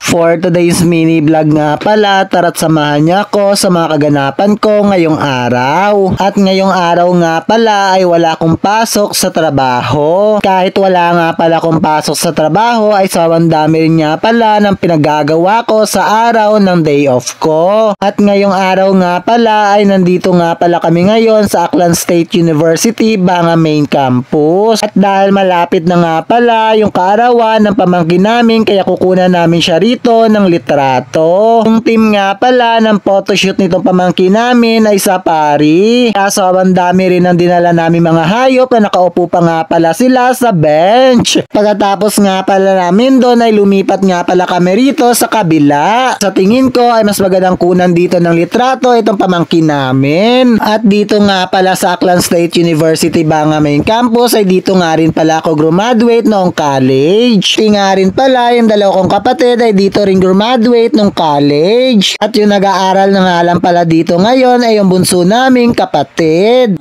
For today's mini vlog nga pala, tara't samahan niya ako sa mga kaganapan ko ngayong araw. At ngayong araw nga pala ay wala akong pasok sa trabaho. Kahit wala nga pala akong pasok sa trabaho ay sobrang dami rin nga pala ng pinagagawa ko sa araw ng day off ko. At ngayong araw nga pala ay nandito nga pala kami ngayon sa Aklan State University, Banga Main Campus. At dahil malapit na nga pala yung kaarawan ng pamangkin namin, kaya kukunan namin siya rito ng litrato. Yung team nga pala ng photoshoot nitong pamangkin namin ay safari. Kaso ang dami rin ang dinala namin mga hayop na nakaupo pa nga pala sila sa bench. Pagkatapos nga pala namin doon ay lumipat nga pala kami rito sa kabila. Sa tingin ko ay mas magandang kunan dito ng litrato itong pamangkin namin. At dito nga pala sa Aklan State University Banga Main Campus ay dito nga rin pala ako graduate noong college. Nga rin pala yung dalawa kong kapatid ay dito rin graduate nung college. At yung nag-aaral na nga lang pala dito ngayon ay yung bunso naming kapatid.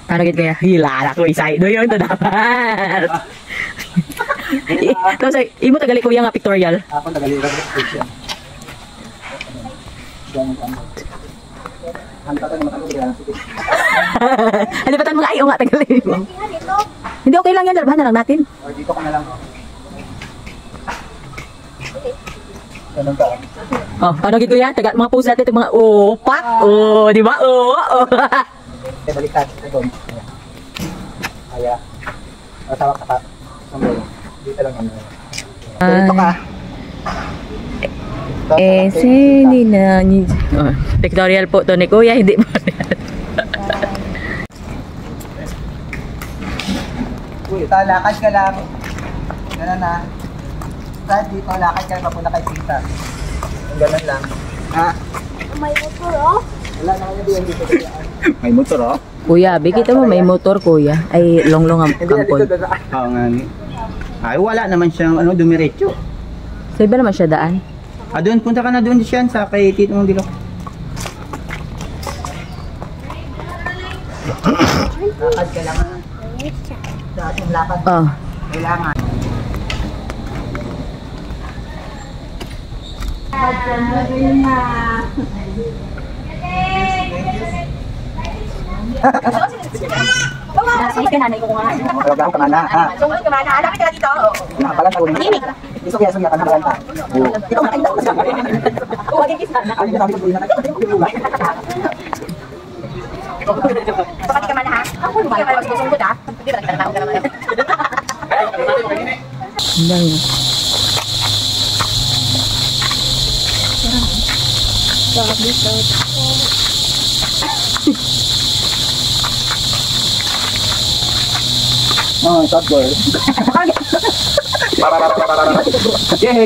Parang kaya hilala ko isay. Do yun, ito dapat. Tapos ay, imo tagali ko yung pictorial. Ako tagali ko picture. Halipatan mo nga, ayaw nga tagali. Hindi okay lang yan, dalabahan na lang natin. O dito ka na lang. Oh, paano gitu yan? Taga mga post natin itong mga pak. Oh, di ba? Baliktad ito doon. Kaya tawag ka pa. Dito lang ano. Dito ka. Hindi na pictorial po to ni Kuya, hindi po. Uy, lakad ka lang. Ganun na. Kahit dito, lakad ka lang papunta kay tita. Ganun lang. Ha? May motor, oh. Wala na kayo diyan dito. May motor, oh? Kuya, bigita mo may motor, Kuya. Ay, longlong ang kampon. Oo nga ni. Ay, wala naman siyang dumiretso. Sa iba naman siya daan. Doon, punta ka na doon siya sa kay Tito mong Dilok. Lakad ka lang. Sa ating lakad. Oh. Kailangan. Sige, nanay ko nga. Talagang ka na, ha? Sungod ka man, halapit ka dito. Nakapala sa ulo. Gusto kaya sumya ka na kanta. Ito makita ko sa akin. Huwag yung kisa na. Ay, sabi ko na nakita ko yung Pati ka man, ha? Hindi ka man, sungod, ha? Hindi ba nagtatao ka naman? Hindi. Sarap dito. Top girl.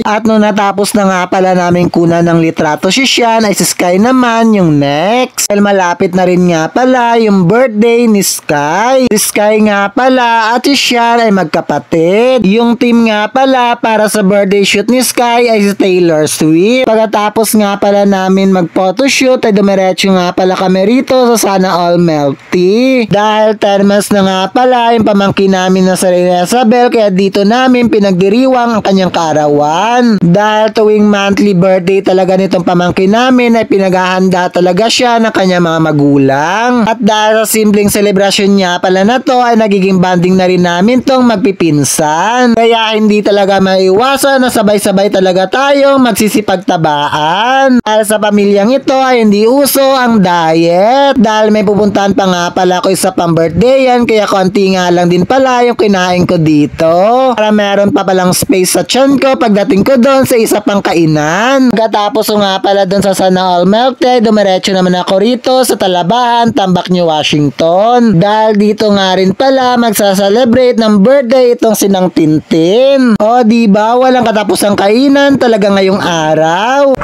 At nung natapos na nga pala namin kunan ng litrato si Sian, ay si Sky naman yung next. Dahil malapit na rin nga pala yung birthday ni Sky. Si Sky nga pala at si Sian ay magkapatid. Yung team nga pala para sa birthday shoot ni Sky ay si Taylor Swift. Pagkatapos nga pala namin mag-photoshoot ay dumiretso nga pala kami rito sa Sana All Melty. Dahil 10 months na nga pala yung pamangkin namin na sa Isabel, kaya dito namin pinagdiriwang ang kanyang kaarawan. Dahil tuwing monthly birthday talaga nitong pamangkin namin ay pinaghahanda talaga siya ng kanyang mga magulang. At dahil sa simpleng selebrasyon niya pala na to ay nagiging banding na rin namin tong magpipinsan. Kaya hindi talaga maiwasan na sabay-sabay talaga tayong magsisipagtabaan. Dahil sa pamilyang ito ay hindi uso ang diet. Dahil may pupuntahan pa nga pala ako isa pang birthday yan, kaya konti nga lang din pala yung kinain ko dito. Para meron pa palang space sa tiyan ko pagdating ko doon sa isa pang kainan. Pagkatapos nga pala doon sa Sana All Melty, dumiretso naman ako rito sa Talabahan, Tambak, New Washington. Dahil dito nga rin pala magsaselebrate ng birthday itong sinang Tintin. O diba, walang katapusang kainan talaga ngayong araw.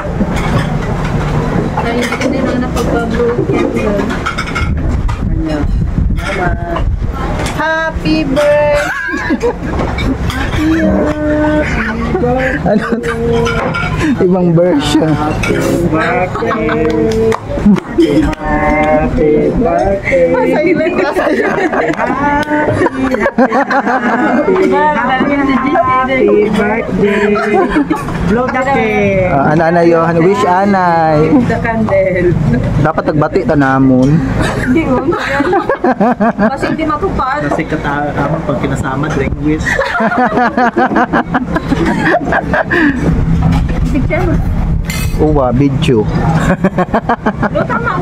Ay, hindi na napagpabroken yun. Happy birthday! Ano? Ibang version. Happy birthday! Happy birthday. Silent ka sa'yo. Happy birthday. Blow the cake. Anay Johan, wish anay. The candle. Dapat nagbati ta namon. Kasi hindi matupad. Kasi katama pag kinasama drink wish. Uwa, video. Lo tama